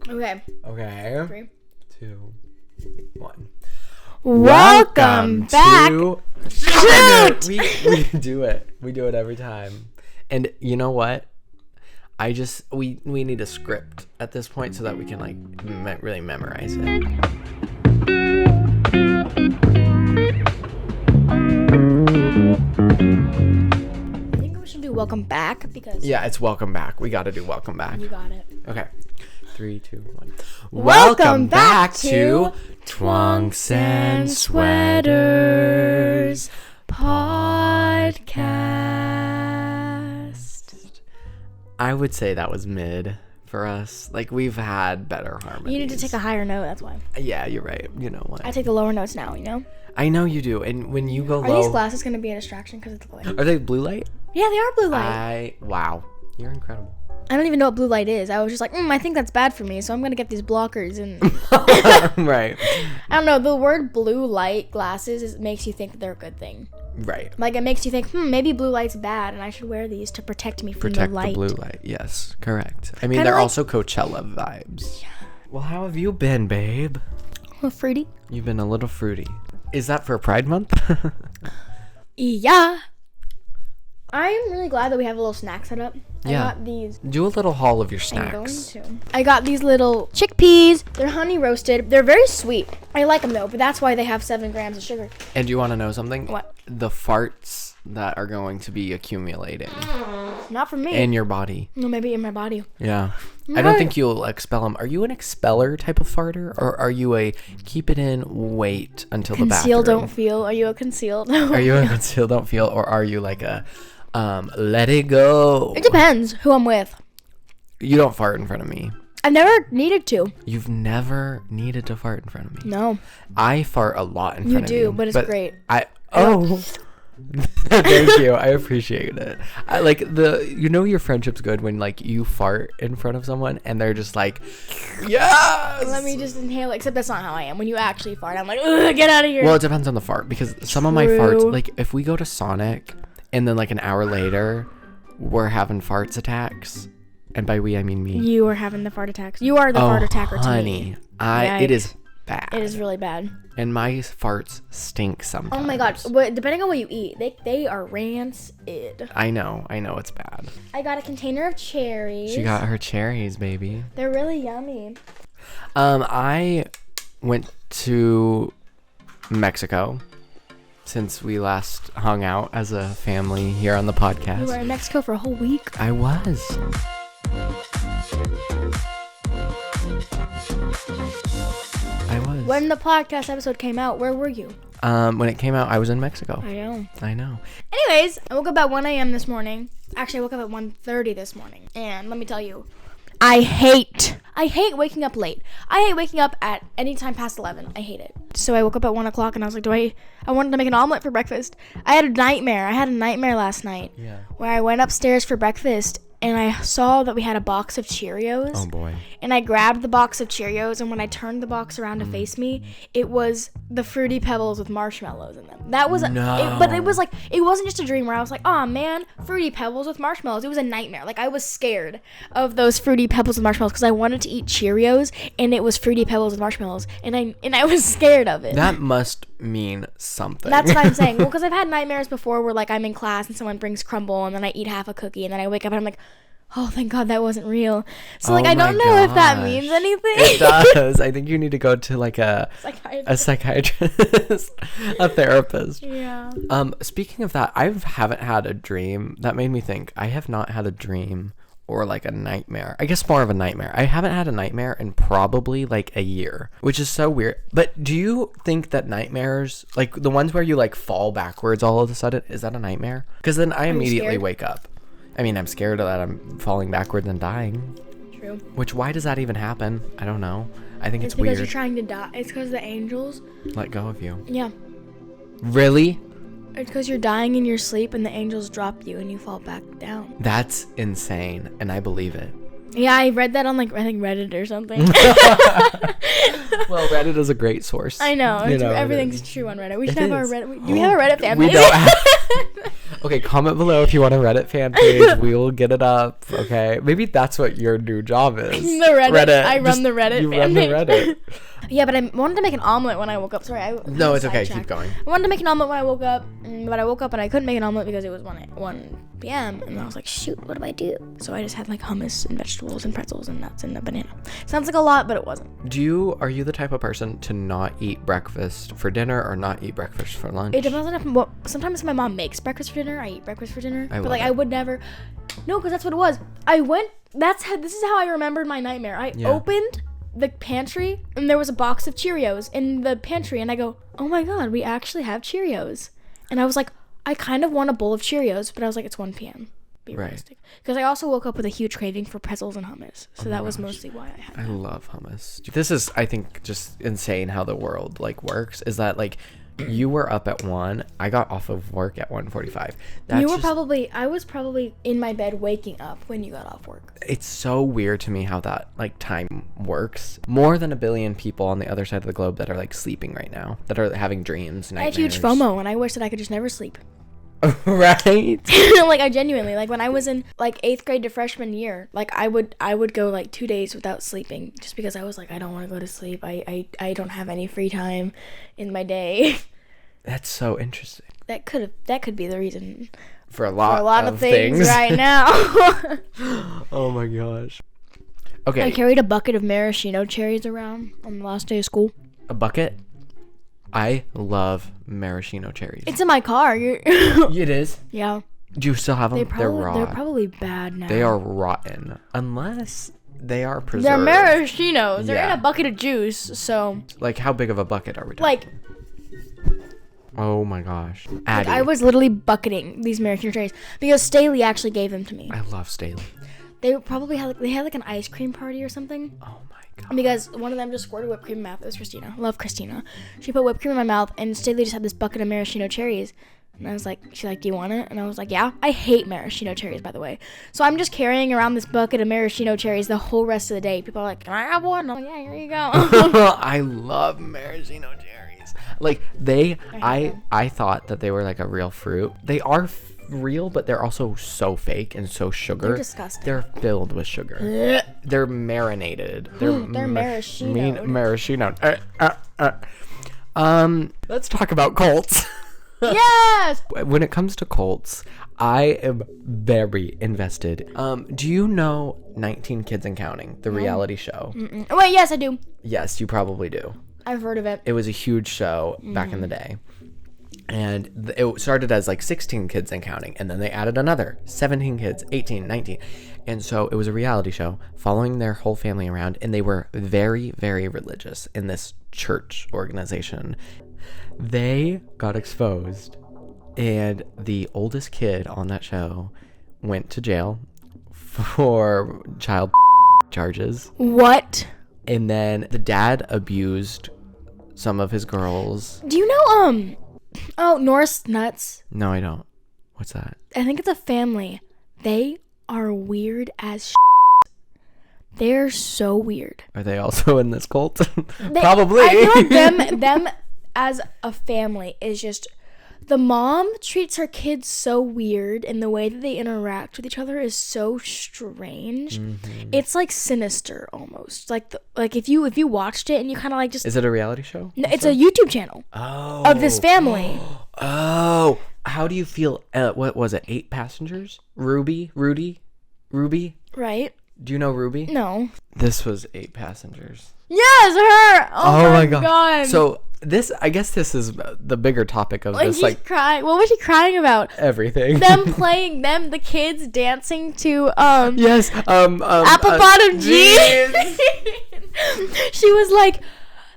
Okay. Okay. 3, 2, 1. Welcome back. Shoot! We do it. We do it every time. And you know what? We need a script at this point so that we can really memorize it. I think we should do welcome back because Yeah, it's welcome back. We got to do welcome back. you got it. Okay. 3, 2, 1. Welcome back to Twonks and Sweaters Podcast. I would say that was mid for us. Like, we've had better harmonies. You need to take a higher note, that's why. Yeah, you're right. You know what? I take the lower notes now, you know? I know you do. And when you go Are low... these glasses going to be a distraction because it's blue light? Are they blue light? Yeah, they are blue light. Wow. You're incredible. I don't even know what blue light is. I was just like, I think that's bad for me, so I'm going to get these blockers. And Right. I don't know. The word blue light glasses makes you think that they're a good thing. Right. Like, it makes you think, maybe blue light's bad, and I should wear these to protect me from the light. Protect the blue light. Yes, correct. I mean, Kinda they're like- also Coachella vibes. Yeah. Well, how have you been, babe? A little fruity. You've been a little fruity. Is that for Pride Month? Yeah. I'm really glad that we have a little snack set up. I Yeah. got these. Do a little haul of your I'm going snacks. to. I got these little chickpeas. They're honey roasted. They're very sweet. I like them though, but that's why they have 7 grams of sugar. And do you want to know something? What? The farts that are going to be accumulating Not for me. in your body. No, maybe in my body. Yeah. I don't think you'll expel them. Are you an expeller type of farter? Or are you a keep it in, wait until the Conceal, bathroom? don't feel. Are you a concealed? Are you a conceal, don't feel? Or are you like a let it go? It depends who I'm with. You don't fart in front of me. I've never needed to. You've never needed to fart in front of me. No. I fart a lot in front of you. You do, but it's great. Thank you. I appreciate it. I like your friendship's good when like you fart in front of someone and they're just like, yes. Let me just inhale it. Except that's not how I am. When you actually fart, I'm like, ugh, get out of here. Well, it depends on the fart because some of my farts, like if we go to Sonic and then like an hour later we're having farts attacks, and by we I mean me. You are having the fart attacks. You are the fart attacker to me. It is bad. It is really bad. And my farts stink sometimes. Oh my god. Depending on what you eat, they are rancid. I know it's bad. I got a container of cherries. She got her cherries, baby. They're really yummy. I went to Mexico since we last hung out as a family here on the podcast. You were in Mexico for a whole week? I was. When the podcast episode came out, where were you? When it came out, I was in Mexico. I know. I know. Anyways, I woke up at 1 a.m. this morning. Actually, I woke up at 1:30 this morning. And let me tell you, I hate waking up late. I hate waking up at any time past 11. I hate it. So I woke up at 1 o'clock and I was like, I wanted to make an omelet for breakfast. I had a nightmare last night. Yeah. Where I went upstairs for breakfast and I saw that we had a box of Cheerios. Oh boy. And I grabbed the box of Cheerios, and when I turned the box around to face me, it was the Fruity Pebbles with marshmallows in them. That was but it was like, it wasn't just a dream where I was like, oh man, Fruity Pebbles with marshmallows. It was a nightmare. Like, I was scared of those Fruity Pebbles with marshmallows because I wanted to eat Cheerios, and it was Fruity Pebbles with marshmallows, and I was scared of it. That must mean something. That's what I'm saying. Well, because I've had nightmares before where like I'm in class and someone brings crumble, and then I eat half a cookie, and then I wake up and I'm like, oh, thank God that wasn't real. So, like, I don't know if that means anything. It does. I think you need to go to, like, a psychiatrist, a therapist. Yeah. Speaking of that, I haven't had a dream. That made me think. I have not had a dream or, like, a nightmare. I guess more of a nightmare. I haven't had a nightmare in probably, like, a year, which is so weird. But do you think that nightmares, like, the ones where you, like, fall backwards all of a sudden, is that a nightmare? Because then I immediately wake up. I mean, I'm scared that I'm falling backwards and dying. True. Which, why does that even happen? I don't know. I think it's because weird. you're trying to die. It's because the angels let go of you. Yeah. Really? It's because you're dying in your sleep and the angels drop you and you fall back down. That's insane, and I believe it. Yeah, I read that on, like, I think Reddit or something. Well, Reddit is a great source. I know. You know, Everything's true on Reddit. We should it have our is. Reddit. Do we have a Reddit family? We don't have... Okay, comment below if you want a Reddit fan page. We will get it up. Okay, maybe that's what your new job is. The Reddit. I run the Reddit. You run the Reddit. Yeah, but I wanted to make an omelet when I woke up. Sorry, No, it's okay. Keep going. I wanted to make an omelet when I woke up, but I woke up and I couldn't make an omelet because it was 1 p.m. And I was like, shoot, what do I do? So I just had like hummus and vegetables and pretzels and nuts and a banana. Sounds like a lot, but it wasn't. Are you the type of person to not eat breakfast for dinner or not eat breakfast for lunch? It depends on what. Sometimes my mom makes breakfast for dinner. I eat breakfast for dinner. I would never. No, because that's what it was. This is how I remembered my nightmare. I opened the pantry and there was a box of Cheerios in the pantry, and I go, oh my god, we actually have Cheerios. And I was like, I kind of want a bowl of Cheerios, but I was like, it's 1 p.m. Be realistic. Because I also woke up with a huge craving for pretzels and hummus. So that was mostly why I had that. I love hummus. This is, I think, just insane how the world like works. Is that like you were up at 1, I got off of work at 1:45. I was probably in my bed waking up when you got off work. It's so weird to me how that like time works. More than 1 billion people on the other side of the globe that are like sleeping right now, that are having dreams, nightmares. I have huge FOMO, and I wish that I could just never sleep. Right. Like I genuinely, like when I was in like 8th grade to freshman year, like I would go like 2 days without sleeping just because I was like, I don't want to go to sleep. I don't have any free time in my day. That's so interesting. That could be the reason for a lot of things right now. Oh my gosh. Okay. I carried a bucket of maraschino cherries around on the last day of school. A bucket? I love maraschino cherries. It's in my car. It is? Yeah. Do you still have them? They're raw. They're probably bad now. They are rotten. Unless they are preserved. They're maraschinos. They're in a bucket of juice, so... Like, how big of a bucket are we talking? Like... Oh my gosh. Addie. I was literally bucketing these maraschino cherries because Staley actually gave them to me. I love Staley. They probably had like an ice cream party or something. Oh my god. Because one of them just squirted whipped cream in my mouth. It was Christina. Love Christina. She put whipped cream in my mouth, and Staley just had this bucket of maraschino cherries. And I was like, she's like, do you want it? And I was like, yeah. I hate maraschino cherries, by the way. So I'm just carrying around this bucket of maraschino cherries the whole rest of the day. People are like, can I have one? I'm like, yeah, here you go. I love maraschino cherries. Like, I thought that they were like a real fruit. They are real, but they're also so fake and so sugar. They're disgusting. They're filled with sugar. They're marinated. They're maraschino. Maraschino. Let's talk about Colts. Yes. When it comes to Colts, I am very invested. Do you know 19 Kids and Counting, the reality show? Wait, yes, I do. Yes, you probably do. I've heard of it. It was a huge show back in the day. And it started as like 16 kids and counting. And then they added another 17 kids, 18, 19. And so it was a reality show following their whole family around. And they were very, very religious in this church organization. They got exposed. And the oldest kid on that show went to jail for child charges. What? And then the dad abused some of his girls. Do you know, Norris Nuts? No, I don't. What's that? I think it's a family. They are weird as They're so weird. Are they also in this cult? Probably. I feel like them as a family is just... The mom treats her kids so weird, and the way that they interact with each other is so strange. Mm-hmm. It's like sinister almost. Like if you watched it and you kind of like just... Is it a reality show? No, it's a YouTube channel. Of this family. Oh, how do you feel? What was it? 8 passengers? Ruby? Right. Do you know Ruby? No. This was 8 passengers. Yes, her. Oh my god. So I guess this is the bigger topic of this. Like crying. What was she crying about? Everything. The kids dancing to yes, apple bottom jeans. She was like,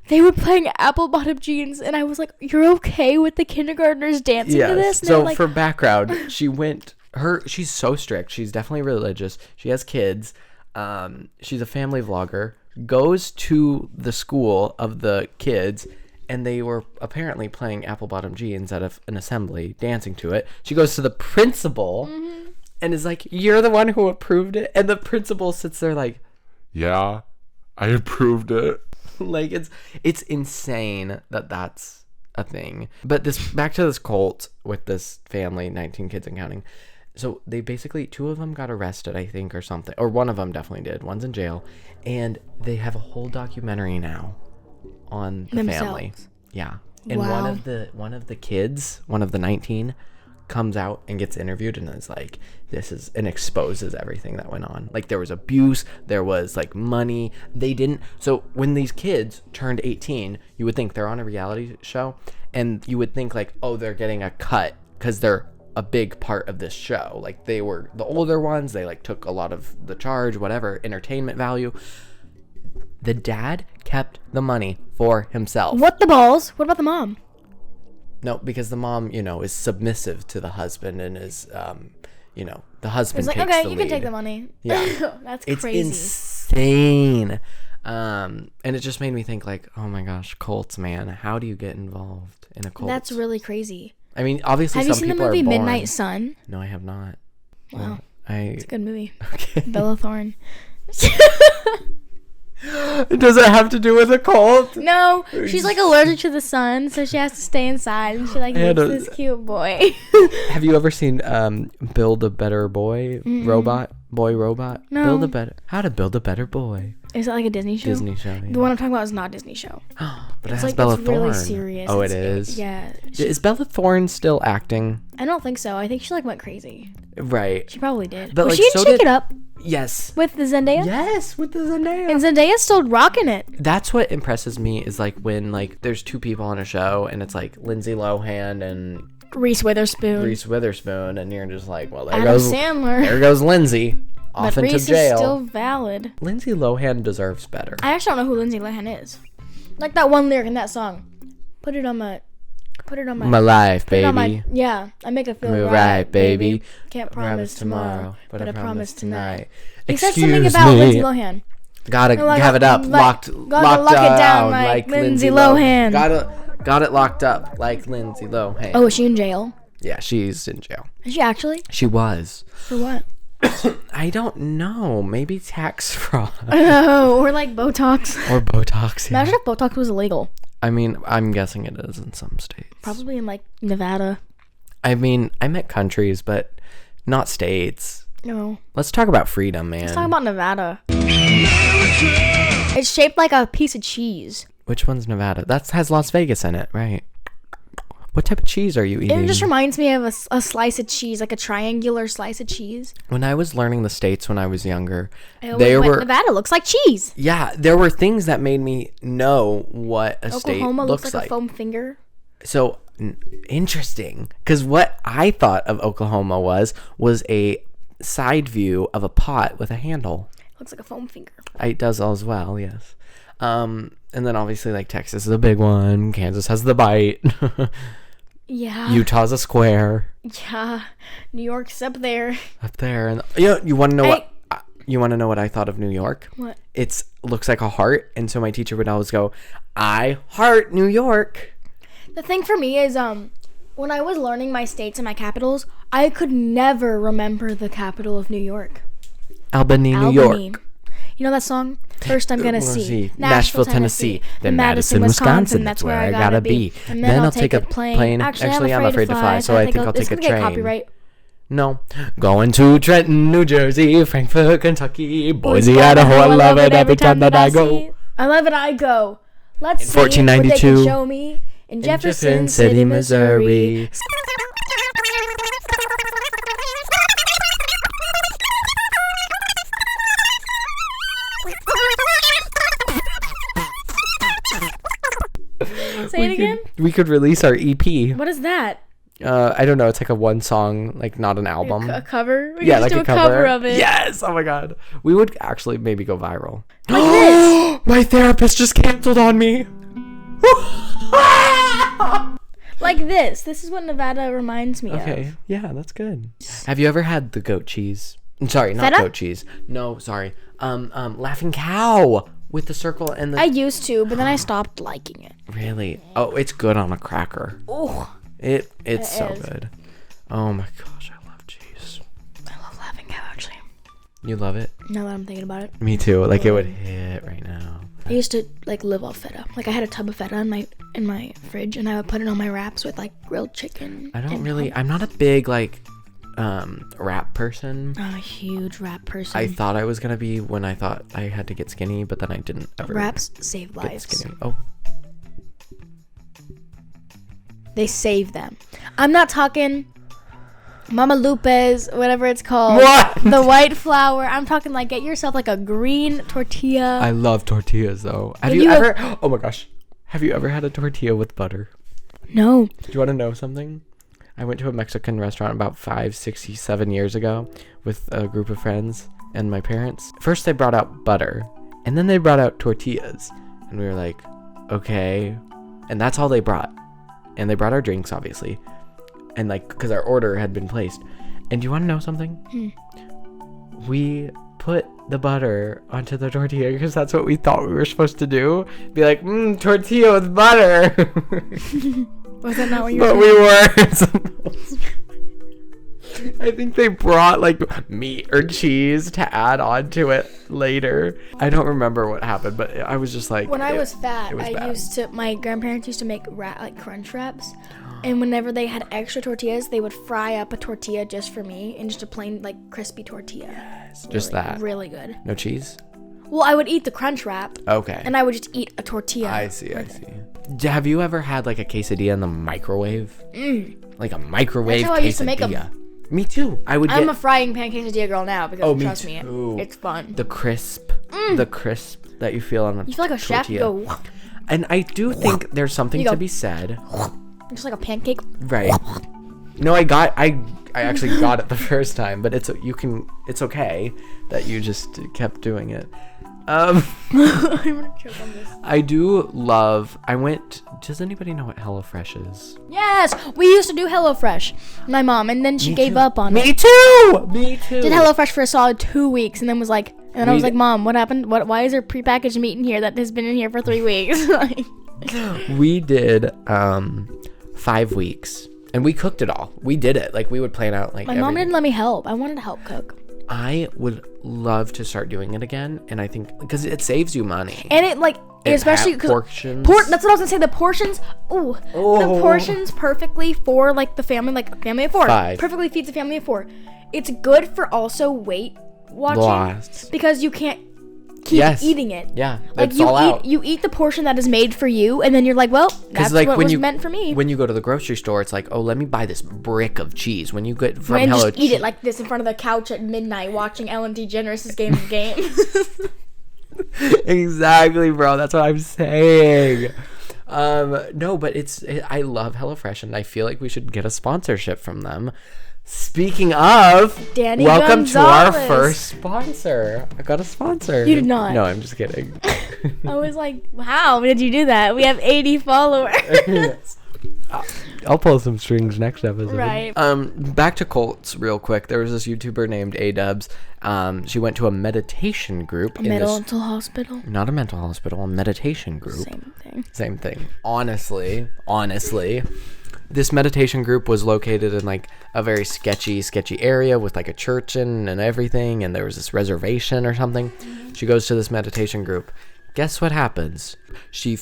they were playing apple bottom jeans, and I was like, you're okay with the kindergartners dancing to this? And so like, for background, she's so strict. She's definitely religious. She has kids. She's a family vlogger. Goes to the school of the kids, and they were apparently playing apple bottom jeans at an assembly, dancing to it. She goes to the principal and is like, you're the one who approved it? And the principal sits there like, yeah, I approved it. Like, it's insane that's a thing. But back to this cult with this family, 19 kids and counting. So they basically, 2 of them got arrested, I think, or something. Or one of them definitely did. One's in jail. And they have a whole documentary now on the family. Yeah. And wow. one of the kids, one of the 19, comes out and gets interviewed and is like, and exposes everything that went on. Like, there was abuse, there was like money. So when these kids turned 18, you would think they're on a reality show, and you would think like, oh, they're getting a cut because they're a big part of this show. Like, they were the older ones, they like took a lot of the charge, whatever, entertainment value. The dad kept the money for himself. What the balls? What about the mom? No, because the mom, is submissive to the husband and is, the husband it's like, takes okay, the you lead. can take the money. Yeah. That's it's crazy. Insane. And it just made me think like, oh my gosh, cults, man. How do you get involved in a cult? That's really crazy. I mean, obviously, have you some seen the people movie are born. Midnight Sun? No, I have not. Wow. Well, It's a good movie. Okay. Bella Thorne. Does it have to do with a cult? No, she's like allergic to the sun, so she has to stay inside, and she like meets this cute boy. Have you ever seen Build a Better Boy? Robot? No. How to Build a Better Boy. Is that like a Disney show? Disney show, yeah. The one I'm talking about is not a Disney show. But It's it has like Bella it's Thorne. really serious. Oh, it is? Yeah. Is Bella Thorne still acting? I don't think so. I think she like went crazy. Right. She probably did. But, Was like, she in so Shake did- It Up Yes. with the Zendaya? Yes, with the Zendaya. And Zendaya's still rocking it. That's what impresses me is like when like there's 2 people on a show and it's like Lindsay Lohan and Reese Witherspoon. and you're just like, well, Adam Sandler. There goes Lindsay off But into Reese jail. is still valid. Lindsay Lohan deserves better. I actually don't know who Lindsay Lohan is. Like that one lyric in that song. Put it on my life, put it on baby. yeah, I make it feel Feel right, baby. Can't promise tomorrow, but I promise tonight. He Excuse said something about me. Lindsay Lohan. Gotta have it up, locked gotta lock it down like Lindsay Lohan. Got it locked up like Lindsay Lohan. Oh, is she in jail? Yeah, she's in jail. Is she actually? She was. For what? I don't know. Maybe tax fraud. Oh, or like Botox. Or Botox. Yeah. Imagine if Botox was illegal. I mean, I'm guessing it is in some states. Probably in like Nevada. I mean, I meant countries, but not states. No. Let's talk about freedom, man. Let's talk about Nevada. It's shaped like a piece of cheese. Which one's Nevada? That has Las Vegas in it, right? What type of cheese are you eating? It just reminds me of a slice of cheese, like a triangular slice of cheese. When I was learning the states when I was younger, Nevada looks like cheese. Yeah, there were things that made me know what a state Oklahoma looks looks like a foam finger. So interesting, because what I thought of Oklahoma was a side view of a pot with a handle. Looks like a foam finger. It does as well, yes. And then obviously like Texas is a big one. Kansas has the bite. Yeah. Utah's a square. Yeah. New York's up there. Up there, and you want to know what? You want to know what I thought of New York? What? It looks like a heart, and so my teacher would always go, "I heart New York." The thing for me is, when I was learning my states and my capitals, I could never remember the capital of New York. Albany, New York. You know that song? First I'm gonna see Nashville, Tennessee. Then Madison, Wisconsin. That's where I gotta be. And then I'll take a plane. Actually, I'm afraid to fly, so I think I'll take a train. Copyright. No. Going to Trenton, New Jersey, Frankfort, Kentucky, Boise, Idaho. I love it every time that I go. I love it, I go. Let's see 1492, what they can show me in Jefferson City, Missouri. Say it again. We could release our EP. What is that? I don't know. It's like a one song, like not an album. A cover? We Yeah, could like just do a cover of it. Yes. Oh my god. We would actually maybe go viral. Like this. My therapist just canceled on me. Like this. This is what Nevada reminds me of. Okay. Yeah, that's good. Have you ever had the goat cheese? Sorry, not Feta? goat cheese. No, sorry. Laughing Cow with the circle and the. I used to, but then I stopped liking it. Really? Oh, it's good on a cracker. Oh. It's so good. Oh my gosh, I love cheese. I love Laughing Cow, actually. You love it? Now that I'm thinking about it. Me too. Like it would hit right now. I used to like live off feta. Like I had a tub of feta in my in my fridge, and I would put it on my wraps with like grilled chicken. I'm not a big like wrap person. I'm a huge wrap person. I thought I was gonna be when I thought I had to get skinny, but then I didn't ever. Wraps save lives. Skinny. Oh. They save them. I'm not talking Mama Lupe's, whatever it's called. What? The white flour. I'm talking like get yourself like a green tortilla. I love tortillas though. Have you ever? Oh my gosh. Have you ever had a tortilla with butter? No. Do you want to know something? I went to a Mexican restaurant about 5, 6, 7 years ago with a group of friends and my parents. First they brought out butter, and then they brought out tortillas. And we were like, okay. And that's all they brought. And they brought our drinks, obviously. And like, because our order had been placed. And do you want to know something? We put the butter onto the tortilla because that's what we thought we were supposed to do. Be like, tortilla with butter. Was that not what you were saying? But we were. I think they brought like meat or cheese to add on to it later. I don't remember what happened, but I was just like, when I was fat, my grandparents used to make crunch wraps, and whenever they had extra tortillas, they would fry up a tortilla just for me, and just a plain like crispy tortilla. Yes, just that. Really good. No cheese? Well, I would eat the crunch wrap. Okay. And I would just eat a tortilla. I see. Have you ever had like a quesadilla in the microwave? Like a microwave quesadilla? That's how I used to make them. Me too. I'm a frying pan quesadilla girl now because trust me, it's fun. The crisp that you feel on a tortilla. You feel like a chef. You go. And I do think there's something to be said. Just like a pancake. Right. No, I actually got it the first time, but it's okay that you just kept doing it. I'm gonna choke on this. Does anybody know what HelloFresh is? Yes, we used to do HelloFresh, my mom, and then she gave up on it. Me too. Did HelloFresh for a solid 2 weeks, and then was like, I was like, Mom, what happened? Why is there prepackaged meat in here that has been in here for 3 weeks? We did 5 weeks, and we cooked it all. We did it. Like we would plan out like. My mom didn't let me help. I wanted to help cook. I would love to start doing it again, and I think because it saves you money. And it like especially because portions. That's what I was gonna say. The portions, the portions perfectly for like the family, like a family of 4. 5. Perfectly feeds a family of 4. It's good for also weight watching because you can't keep eating it. Yeah, like you eat the portion that is made for you, and then you're like, well, that's like what was meant for me. When you go to the grocery store, it's like, oh, let me buy this brick of cheese. When you get from just eat it like this in front of the couch at midnight watching Ellen DeGeneres' Game of Games. Exactly, bro. That's what I'm saying. No, but I love HelloFresh, and I feel like we should get a sponsorship from them. Speaking of, Danny welcome Gonzalez. to our first sponsor. I got a sponsor. You did not. No, I'm just kidding. I was like, how did you do that? We have 80 followers. I'll pull some strings next episode. Right. Back to cults real quick. There was this YouTuber named A-Dubs. She went to a meditation group. A mental hospital? Not a mental hospital, a meditation group. Same thing. Honestly. This meditation group was located in like a very sketchy area with like a church and everything, and there was this reservation or something. She goes to this meditation group. Guess what happens? She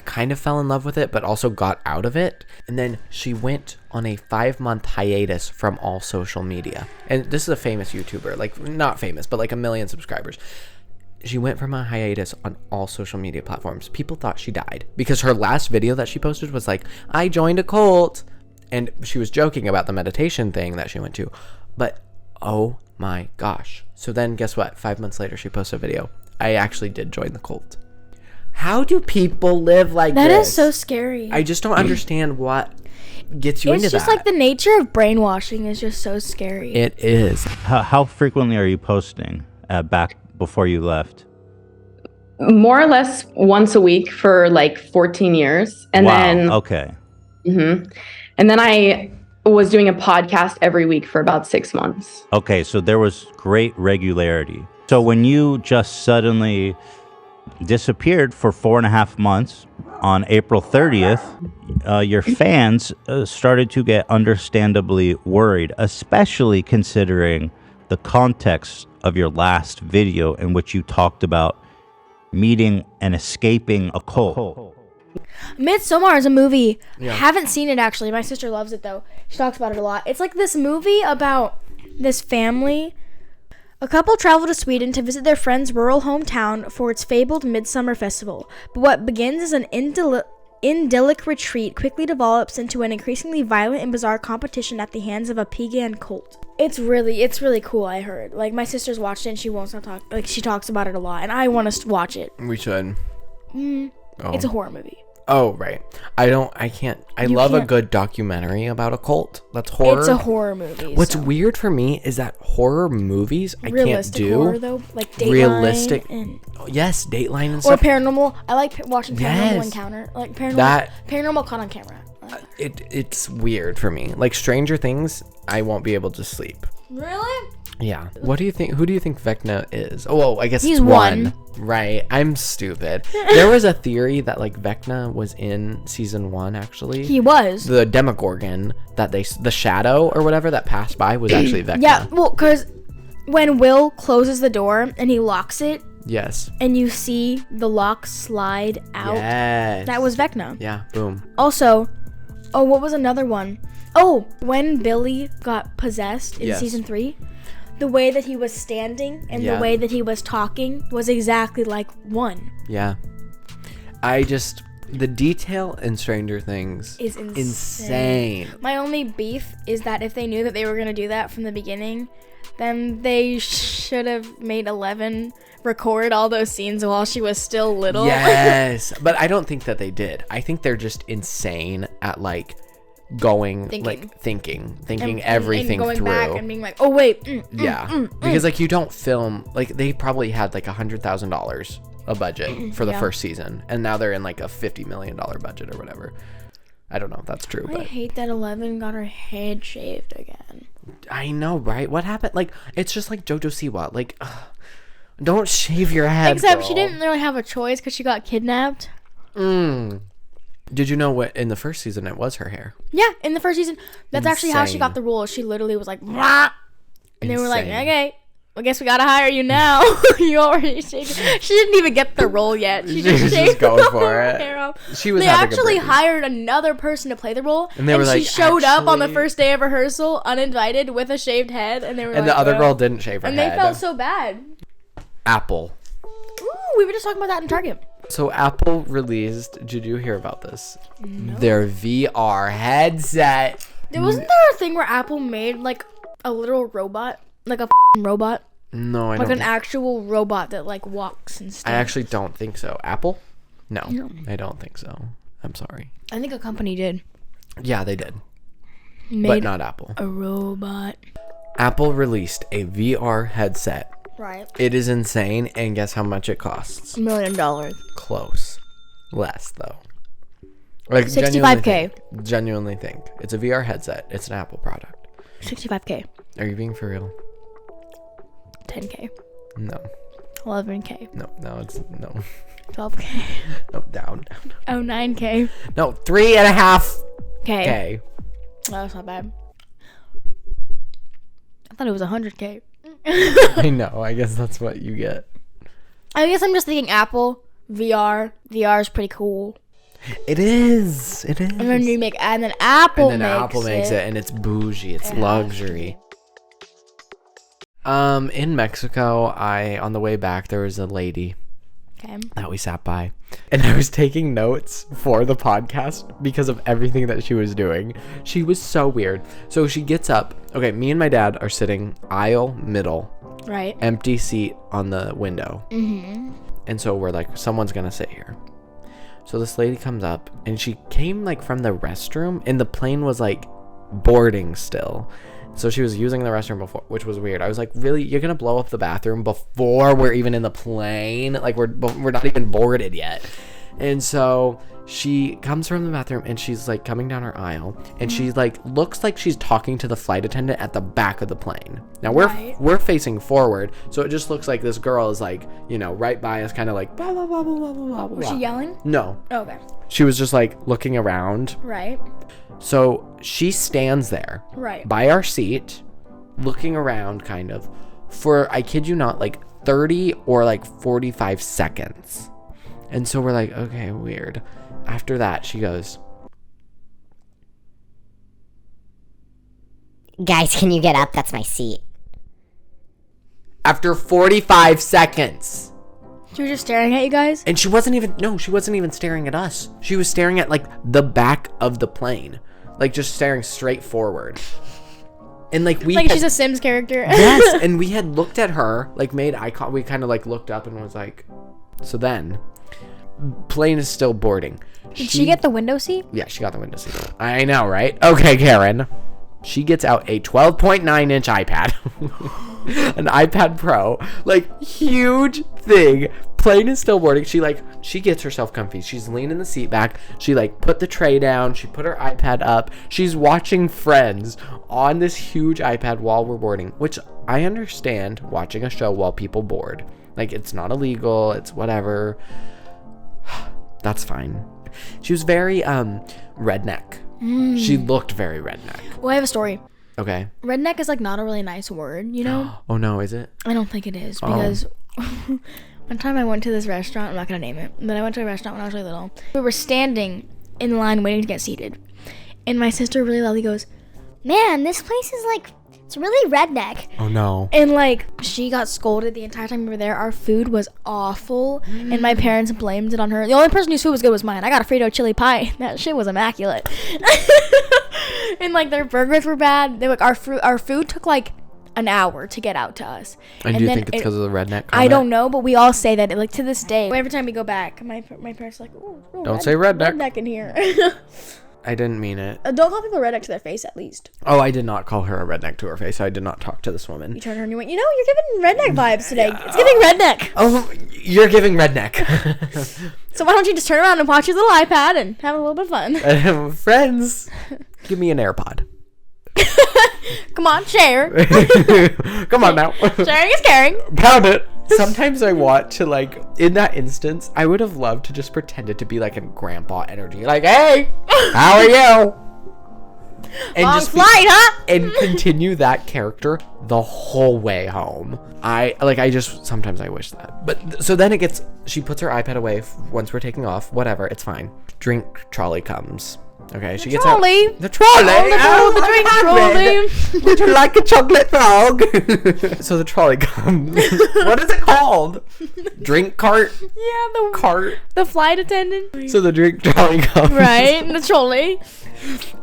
kind of fell in love with it, but also got out of it. And then she went on a 5-month hiatus from all social media. And this is a famous YouTuber, like not famous, but like 1 million subscribers. She went from a hiatus on all social media platforms. People thought she died because her last video that she posted was like, I joined a cult. And she was joking about the meditation thing that she went to. But oh my gosh. So then guess what? 5 months later, she posted a video. I actually did join the cult. How do people live like this? That is so scary. I just don't understand what gets you into that. It's just like the nature of brainwashing is just so scary. It is. How frequently are you posting back before you left? More or less once a week for like 14 years. And then okay. And then I was doing a podcast every week for about 6 months. Okay, so there was great regularity. So when you just suddenly disappeared for 4.5 months on April 30th, your fans started to get understandably worried, especially considering the context of your last video in which you talked about meeting and escaping a cult. Midsommar is a movie. Yeah. Haven't seen it actually. My sister loves it though. She talks about it a lot. It's like this movie about this family. A couple travel to Sweden to visit their friend's rural hometown for its fabled midsummer festival. But what begins as an idyllic retreat quickly develops into an increasingly violent and bizarre competition at the hands of a pagan cult. It's really cool, I heard. Like, my sister's watched it and she won't stop talking. Like, she talks about it a lot, and I want to watch it. We should. It's a horror movie. Oh, right. I love a good documentary about a cult. That's horror. It's a horror movie. What's weird for me is that horror movies I can't do. Horror, though, like Dateline. Realistic. And, yes, Dateline and or stuff. Paranormal. I like watching Paranormal Yes. Encounter. Like Paranormal Caught on Camera. It's weird for me. Like Stranger Things, I won't be able to sleep. Really? Yeah. What do you think? Who do you think Vecna is? Oh, I guess He's it's one. one. Right. I'm stupid. There was a theory that like Vecna was in season 1 actually. He was. The Demogorgon that the shadow or whatever that passed by was actually Vecna. Yeah, well, because when Will closes the door and he locks it, Yes. and you see the lock slide out, Yes. that was Vecna. Yeah. Boom. Also, what was another one? Oh, when Billy got possessed in Yes. season 3, the way that he was standing and Yeah. the way that he was talking was exactly like 1. Yeah. The detail in Stranger Things Is insane. My only beef is that if they knew that they were going to do that from the beginning, then they should have made 11 record all those scenes while she was still little. Yes. But I don't think that they did. I think they're just insane at like thinking everything and going through. back and being like, oh wait, Because like you don't film, like they probably had like $100,000 a budget for the first season, and now they're in like a $50 million budget or whatever. I don't know if that's true, I but hate that 11 got her head shaved again. I know, right? What happened? Like it's just like JoJo Siwa. Like, don't shave your head. Except girl. she didn't really have a choice because she got kidnapped. Did you know what in the first season it was her hair? Yeah, in the first season. That's actually how she Insane. got the role. She literally was like, "Rah!" And they were like, Insane. okay, I guess we gotta hire you now. You already shaved. She didn't even get the role yet. She was just just shaved going her for it. hair off. She was They having a actually break. hired another person to play the role, And they were she like, showed up on the "Actually-" first day of rehearsal, uninvited, with a shaved head, and they were And like, the other "Oh." girl didn't shave her And head. they felt so bad. Apple. Ooh, we were just talking about that in Target. So Apple released, did you hear about this? No. Their VR headset. Wasn't there a thing where Apple made like a literal robot, like a robot, No, I like don't. an actual robot that like walks and stuff? I actually don't think so. Apple? No, I don't think so. I'm sorry. I think a company did. Yeah, they did. Made But not Apple. a robot. Apple released a VR headset. Right. It is insane, and guess how much it costs? $1 million. Close. Less, though. Like, $65K. Genuinely think. It's a VR headset. It's an Apple product. $65K. Are you being for real? $10K. No. $11K. No, it's, no. $12K. No, down. Oh, $9K. No, 3.5K. Okay. Oh, that's not bad. I thought it was $100K. I know. I guess that's what you get. I guess I'm just thinking Apple VR. VR is pretty cool. It is. It is. And then Apple makes it, and it's bougie. It's luxury. In Mexico, on the way back, there was a lady Okay. that we sat by, and I was taking notes for the podcast because of everything that she was doing. She was so weird. So she gets up. Okay, me and my dad are sitting aisle middle, Right. empty seat on the window. Mm-hmm. And so we're like, someone's gonna sit here. So this lady comes up, and she came like from the restroom, and the plane was like boarding still. So she was using the restroom before, which was weird. I was like, really? You're going to blow up the bathroom before we're even in the plane? Like, we're not even boarded yet. And so she comes from the bathroom, and she's like coming down her aisle, and she like looks like she's talking to the flight attendant at the back of the plane. Now we're facing forward, so it just looks like this girl is like, you know, right by us, kind of like blah blah blah blah blah blah. Was she yelling? No. Okay. She was just like looking around. Right. So she stands there Right. by our seat, looking around kind of for, I kid you not, like 30 or like 45 seconds. And so we're like, okay, weird. After that, she goes, Guys, can you get up? That's my seat. after 45 seconds. She was just staring at you guys? And she wasn't even staring at us. She was staring at like the back of the plane. Like just staring straight forward. And like she's a Sims character. Yes, and we had looked at her, like made eye contact. We kind of like looked up and was like, so then, plane is still boarding. Did she get the window seat? Yeah, she got the window seat. I know, right? Okay, Karen. She gets out a 12.9-inch iPad. An iPad Pro. Like, huge thing. Plane is still boarding. She gets herself comfy. She's leaning the seat back. She, like, put the tray down. She put her iPad up. She's watching Friends on this huge iPad while we're boarding. Which, I understand watching a show while people board. Like, it's not illegal. It's whatever. That's fine. She was very, redneck. She looked very redneck. Well, I have a story. Okay. Redneck is like not a really nice word, you know? Oh no, is it? I don't think it is because one time I went to this restaurant. I'm not gonna name it, but I went to a restaurant when I was really little. We were standing in line waiting to get seated, and my sister really loudly goes, "Man, this place is like, it's really redneck." Oh no. And like she got scolded the entire time we were there. Our food was awful, and my parents blamed it on her. The only person whose food was good was mine. I got a Frito chili pie. That shit was immaculate. And like their burgers were bad. They like our food took like an hour to get out to us. And do you think it's because of the redneck comment? I don't know, but we all say that like to this day. Every time we go back, my parents are like, "Oh, don't say redneck. Redneck in here." I didn't mean it. Don't call people redneck to their face, at least. Oh, I did not call her a redneck to her face. I did not talk to this woman. You turned her and you went, you're giving redneck vibes today. Yeah. It's giving redneck. Oh, you're giving redneck. So why don't you just turn around and watch your little iPad and have a little bit of fun? Friends, give me an AirPod. Come on, share. Come on now. Sharing is caring. Pound it. Sometimes I want to, like, in that instance, I would have loved to just pretend it to be like a grandpa energy. Like, hey, how are you? And long just flight, huh? And continue that character the whole way home. Sometimes I wish that. But so then she puts her iPad away once we're taking off. Whatever, it's fine. Drink trolley comes. Okay, she gets out. The trolley. Oh, the drink trolley. Would you like a chocolate frog? So the trolley comes. What is it called? Drink cart? Yeah, the cart. The flight attendant. So the drink trolley comes. Right, the trolley.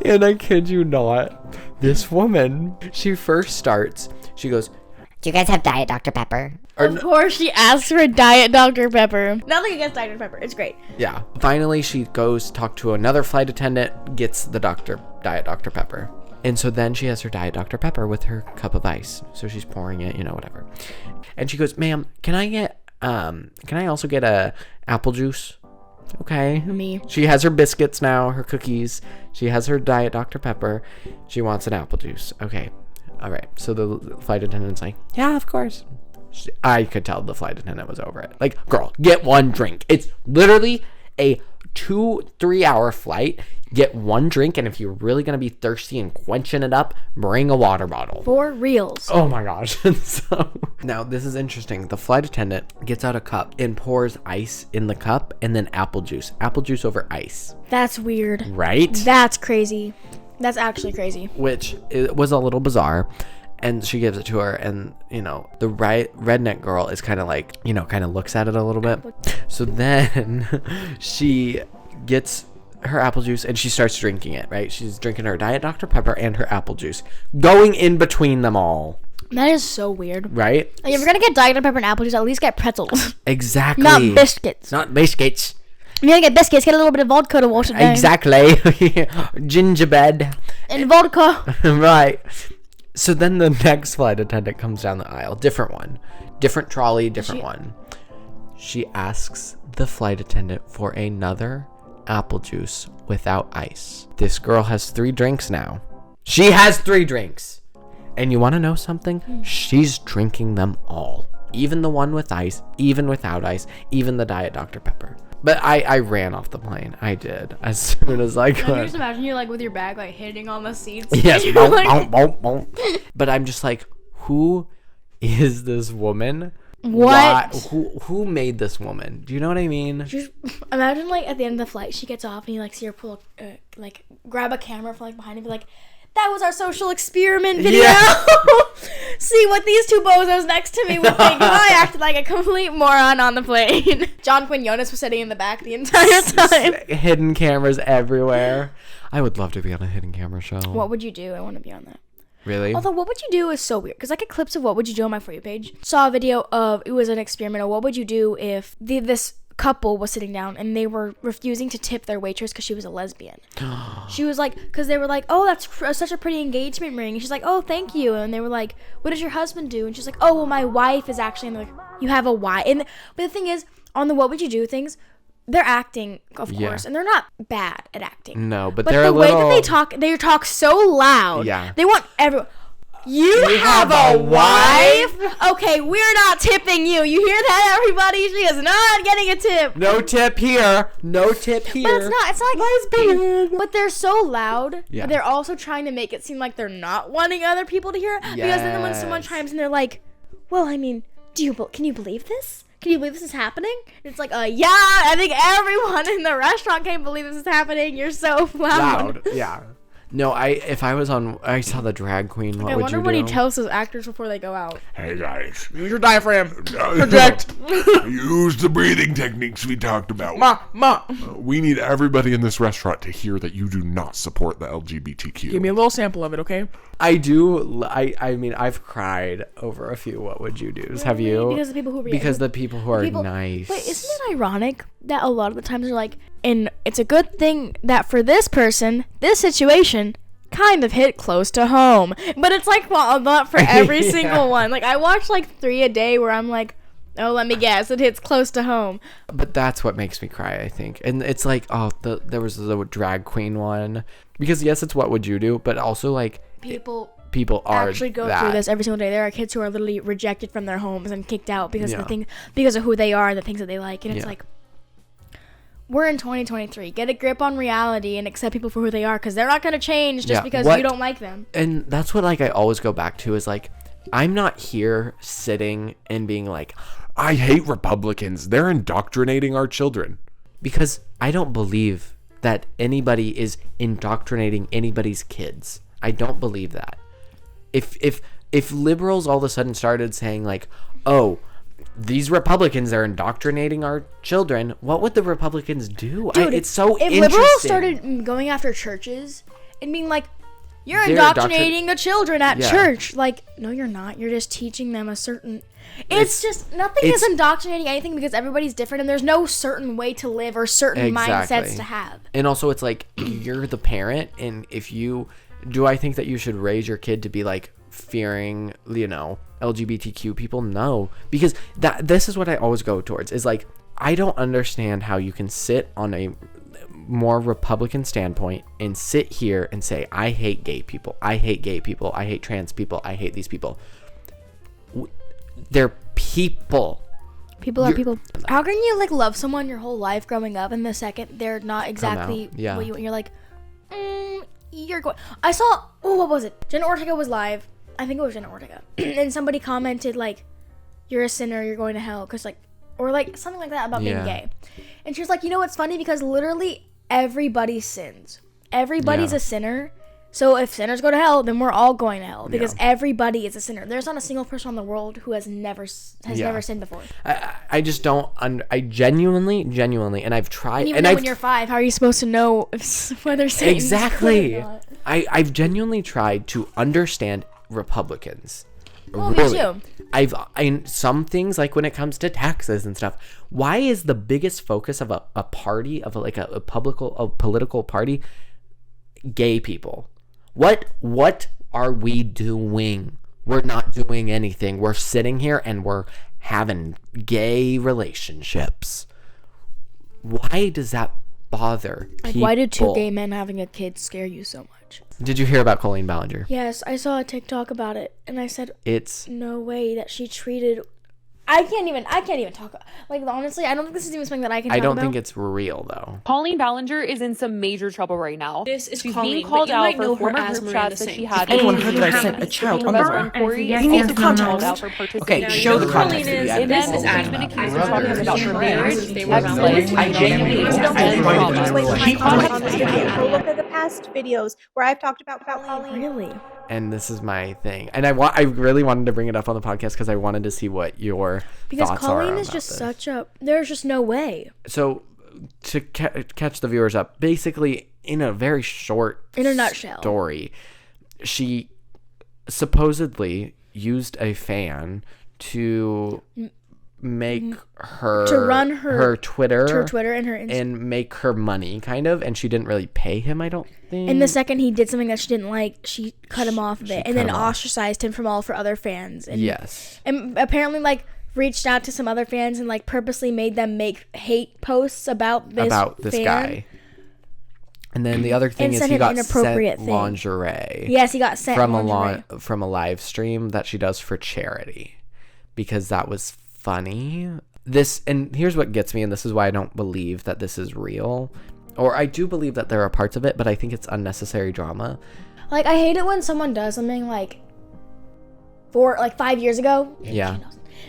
And I kid you not, this woman, she first starts, she goes, "Do you guys have Diet Dr. Pepper?" Of course she asks for a Diet Dr. Pepper. Nothing against Diet Dr. Pepper. It's great. Yeah. Finally, she goes talk to another flight attendant, gets the Diet Dr. Pepper. And so then she has her Diet Dr. Pepper with her cup of ice. So she's pouring it, whatever. And she goes, "Ma'am, can I also get a apple juice?" Okay. Me. She has her biscuits now, her cookies. She has her Diet Dr. Pepper. She wants an apple juice. Okay. All right. So the flight attendant's like, "Yeah, of course." I could tell the flight attendant was over it. Like, girl, get one drink. It's literally a 2-3 hour flight. Get one drink, and if you're really gonna be thirsty and quenching it up, bring a water bottle. For reals. Oh my gosh. So now this is interesting. The flight attendant gets out a cup and pours ice in the cup and then apple juice. Apple juice over ice. That's weird. Right? That's crazy. That's actually crazy. Which it was a little bizarre. And she gives it to her, and, the redneck girl is kind of like, kind of looks at it a little bit. So then she gets her apple juice, and she starts drinking it, right? She's drinking her Diet Dr. Pepper and her apple juice, going in between them all. That is so weird. Right? Like, if you're going to get Diet Dr. Pepper and apple juice, at least get pretzels. Exactly. Not biscuits. Not biscuits. If you're going to get biscuits, get a little bit of vodka to wash it down. Exactly. Gingerbread. And vodka. Right. So then the next flight attendant comes down the aisle. Different one. Different trolley, different one. She asks the flight attendant for another apple juice without ice. This girl has 3 drinks now. She has 3 drinks. And you want to know something? She's drinking them all. Even the one with ice, even without ice, even the Diet Dr. Pepper. But I ran off the plane. I did. As soon as I could. I just imagine you with your bag hitting on the seats. Yes. Bonk, bonk, bonk, bonk. But I'm just like, who is this woman? What? Who made this woman? Do you know what I mean? Just imagine like at the end of the flight, she gets off and you like see her pull like grab a camera from like behind and be like, "That was our social experiment video." Yeah. See what these two bozos next to me would think. I acted like a complete moron on the plane. John Quinones was sitting in the back the entire time. Hidden cameras everywhere. I would love to be on a hidden camera show. What would you do? I want to be on that. Really? Although, what would you do is so weird. Because I get clips of what would you do on my For You page. Saw a video of, it was an experiment of what would you do if this couple was sitting down and they were refusing to tip their waitress because she was a lesbian. She was like, because they were like, "Oh, that's such a pretty engagement ring." And she's like, "Oh, thank you." And they were like, "What does your husband do?" And she's like, "Oh, well, my wife is actually," and they're like, "You have a wife?" But the thing is, on the what would you do things, they're acting, of course, and they're not bad at acting. No, but they're the way that they talk so loud. Yeah. They want everyone. You have a wife? Okay, we're not tipping you. You hear that, everybody? She is not getting a tip. No tip here. No tip here. But it's not lesbian. But they're so loud. Yeah. But they're also trying to make it seem like they're not wanting other people to hear it. Because then when someone chimes in, they're like, "Well, I mean, can you believe this? Can you believe this is happening?" And it's like, yeah, I think everyone in the restaurant can't believe this is happening. You're so loud. Yeah. No, if I saw the drag queen, what I would wonder you do? what he tells those actors before they go out. Hey guys, Use your diaphragm. project. Use the breathing techniques we talked about. Ma. We need everybody in this restaurant to hear that you do not support the LGBTQ. Give me a little sample of it, okay? I do. I mean, I've cried over a few what would you do's. Have you? Because the people who the people who are nice. Wait, isn't it ironic that a lot of the times they're like, and it's a good thing that for this person, this situation kind of hit close to home. But it's like, well, not for every single one. Like, I watch like 3 a day where I'm like, oh, let me guess, it hits close to home. But that's what makes me cry, I think. And it's like, there was the drag queen one. Because yes, it's what would you do, but also like people are actually go through this every single day. There are kids who are literally rejected from their homes and kicked out because of because of who they are and the things that they like. And it's like, we're in 2023. Get a grip on reality and accept people for who they are, because they're not going to change just because you don't like them. And that's what like I always go back to is like, I'm not here sitting and being like, I hate Republicans. They're indoctrinating our children. Because I don't believe that anybody is indoctrinating anybody's kids. I don't believe that. If liberals all of a sudden started saying like, "Oh, these Republicans are indoctrinating our children," what would the Republicans do? Dude, it's so if interesting. liberals started going after churches and being like, "You're indoctrinating the children at church," like, no, you're not. You're just teaching them a certain. It's just nothing is indoctrinating anything, because everybody's different and there's no certain way to live or certain mindsets to have. And also, it's like, you're the parent, and do I think that you should raise your kid to be like fearing, LGBTQ people? No, because this is what I always go towards is like, I don't understand how you can sit on a more Republican standpoint and sit here and say, I hate gay people, I hate gay people, I hate trans people, I hate these people. They're people. People are people. How can you like love someone your whole life growing up, and the second they're not exactly what you want, you're like, you're going. I saw. Oh, what was it? Jenna Ortega was live. I think it was Jenna Ortega, and somebody commented like, "You're a sinner. You're going to hell," because like, or like something like that about being gay. And she was like, "You know what's funny? Because literally everybody sins. Everybody's a sinner." So if sinners go to hell, then we're all going to hell, because everybody is a sinner. There's not a single person on the world who has never sinned before. I just don't. I genuinely, and I've tried. And even when you're 5, how are you supposed to know whether Satan's exactly? good or not? I've genuinely tried to understand Republicans. Well, me too. I some things, like when it comes to taxes and stuff. Why is the biggest focus of a party, of a political party, gay people? What are we doing? We're not doing anything. We're sitting here and we're having gay relationships. Why does that bother people? Like, why did 2 gay men having a kid scare you so much? Did you hear about Colleen Ballinger? Yes, I saw a TikTok about it, and I said, It's no way that she treated I can't even talk. Like, honestly, I don't think this is even something that I can talk I don't about. think it's real, though. Colleen Ballinger is in some major trouble right now. This is She's Colleen, being but called you out might for know her former as group Miranda chats that Sings. she had. Anyone heard that I sent a child Her on best the friend Corey You is need also the being called context. out for participating. Okay, show the Colleen context. is In this, this is she's Adam. been accused of talking about her marriage, They were ex-life, I genuinely and trauma. Keep on this video. Go look at the past videos where I've talked about Colleen. Really? And this is my thing. And I really wanted to bring it up on the podcast because I wanted to see what your Because thoughts Colleen are is about just this. such a. There's just no way. So to catch the viewers up, basically in a very short In a nutshell. story, she supposedly used a fan to make her To run her Twitter, and her Instagram. and make her money, kind of, and she didn't really pay him, I don't think. And the second he did something that she didn't like, she cut him off of it, and then cut him off. ostracized him from all of her other fans. And, Yes. and apparently, like, reached out to some other fans and like purposely made them make hate posts about this fan. guy. And then the other thing And is sent he him got inappropriate sent thing. lingerie. Yes, he got sent from lingerie. from a live stream that she does for charity, because that was funny. And here's what gets me, and this is why I don't believe that this is real, or I do believe that there are parts of it, but I think it's unnecessary drama. Like, I hate it when someone does something like 5 years ago. Yeah.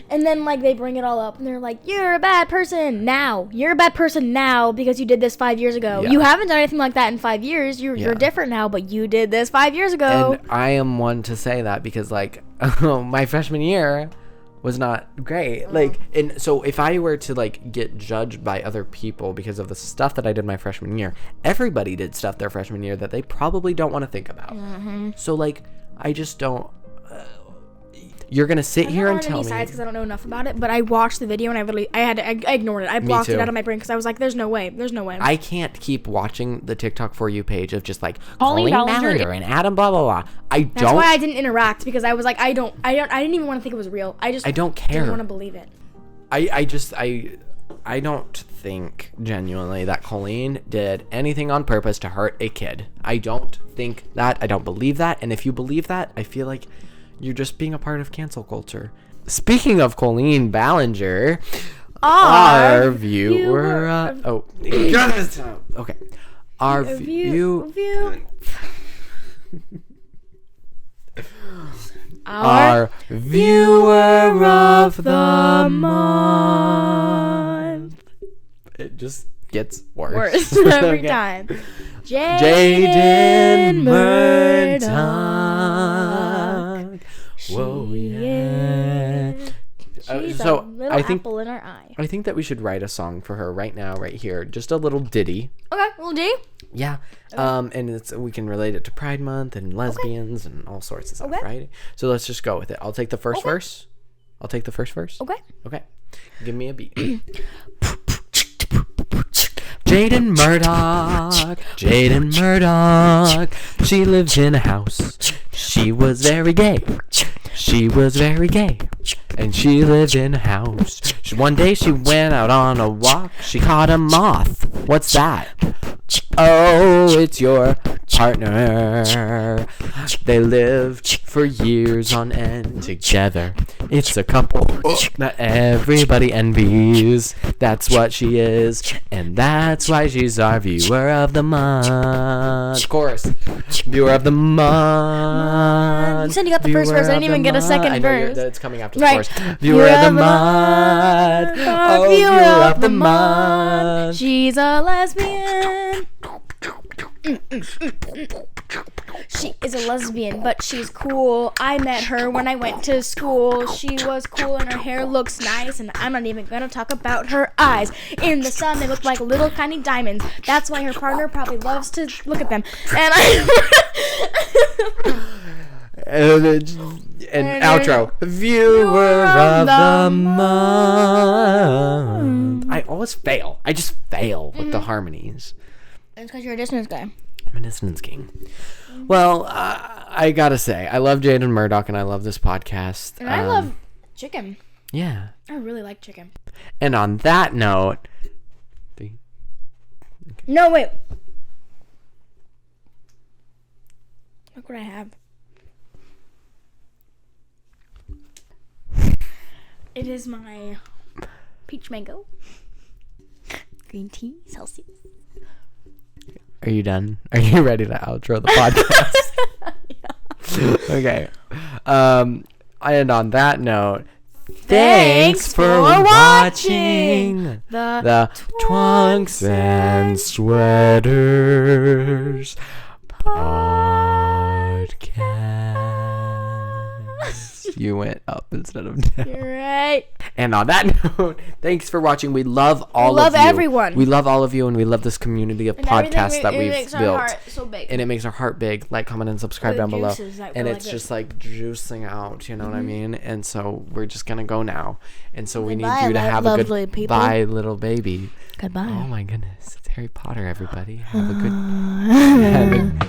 And then, like, they bring it all up, and they're like, you're a bad person now. You're a bad person now because you did this 5 years ago. Yeah. You haven't done anything like that in 5 years. You're Yeah. different now, but you did this 5 years ago. And I am one to say that because, like, my freshman year was not great. Like, and so if I were to, like, get judged by other people because of the stuff that I did my freshman year, everybody did stuff their freshman year that they probably don't want to think about. So, like, I just don't. You're gonna sit here and tell me. Because I don't know enough about it, but I watched the video and I ignored it. I blocked it too. out of my brain because I was like, "There's no way. There's no way." I can't keep watching the TikTok For You page of just like Colleen Colleen Ballinger Ballinger and Adam blah blah blah. That's why I didn't interact, because I was like, I didn't even want to think it was real. I don't care. Didn't want to believe it. I don't think genuinely that Colleen did anything on purpose to hurt a kid. I don't think that. I don't believe that. And if you believe that, I feel like you're just being a part of cancel culture. Speaking of Colleen Ballinger, our viewer. Okay. Our Our viewer of the month. It just gets worse every Okay. time. Jaden Murdoch. Whoa, yeah. She's So a little I think apple in her eye. I think that we should write a song for her right now, right here. Just a little ditty. Okay, well, D. Yeah. And we can relate it to Pride Month and lesbians and all sorts of stuff, Okay. right? So let's just go with it. I'll take the first verse. Okay. Okay. Give me a beat. Jaden Murdoch. She lived in a house. She was very gay. And she lived in a house. One day she went out on a walk. She caught a moth. What's that? Oh, it's your partner. They lived for years on end together. It's a couple that everybody envies. That's what she is, and that's why she's our viewer of the month. Chorus. Viewer of the month. You said you got the first verse. I didn't even get a second I know verse. it's coming after Right. the chorus. Viewer of the month. Oh, viewer of the month. She's a lesbian. She is a lesbian, but she's cool. I met her when I went to school. She was cool and her hair looks nice, and I'm not even gonna talk about her eyes. In the sun, they look like little tiny diamonds. That's why her partner probably loves to look at them. And And outro. Viewer of the month. I always fail. I just fail with the harmonies. it's because you're a distance guy. I'm a dissonance king. Well, I gotta say, I love Jaden Murdoch and I love this podcast. And I love chicken. Yeah. I really like chicken. And on that note, No, wait. Look what I have. It is my peach mango. Green tea, Celsius. Are you done? Are you ready to outro the podcast? Okay. And on that note, thanks for watching the Twunks and Sweaters podcast. You went up instead of down. You're right. And on that note, thanks for watching. We love all of you. love everyone. We love all of you, and we love this community of podcasts that we've makes our built. heart so big. And it makes our heart big. Like, comment, and subscribe The down below. juices that And go it's like just this. like juicing out, you know what I mean? And so we're just gonna go now. And so we need Goodbye, you to have a lovely good people. bye, little baby. Goodbye. Oh my goodness, it's Harry Potter, everybody. Have a good.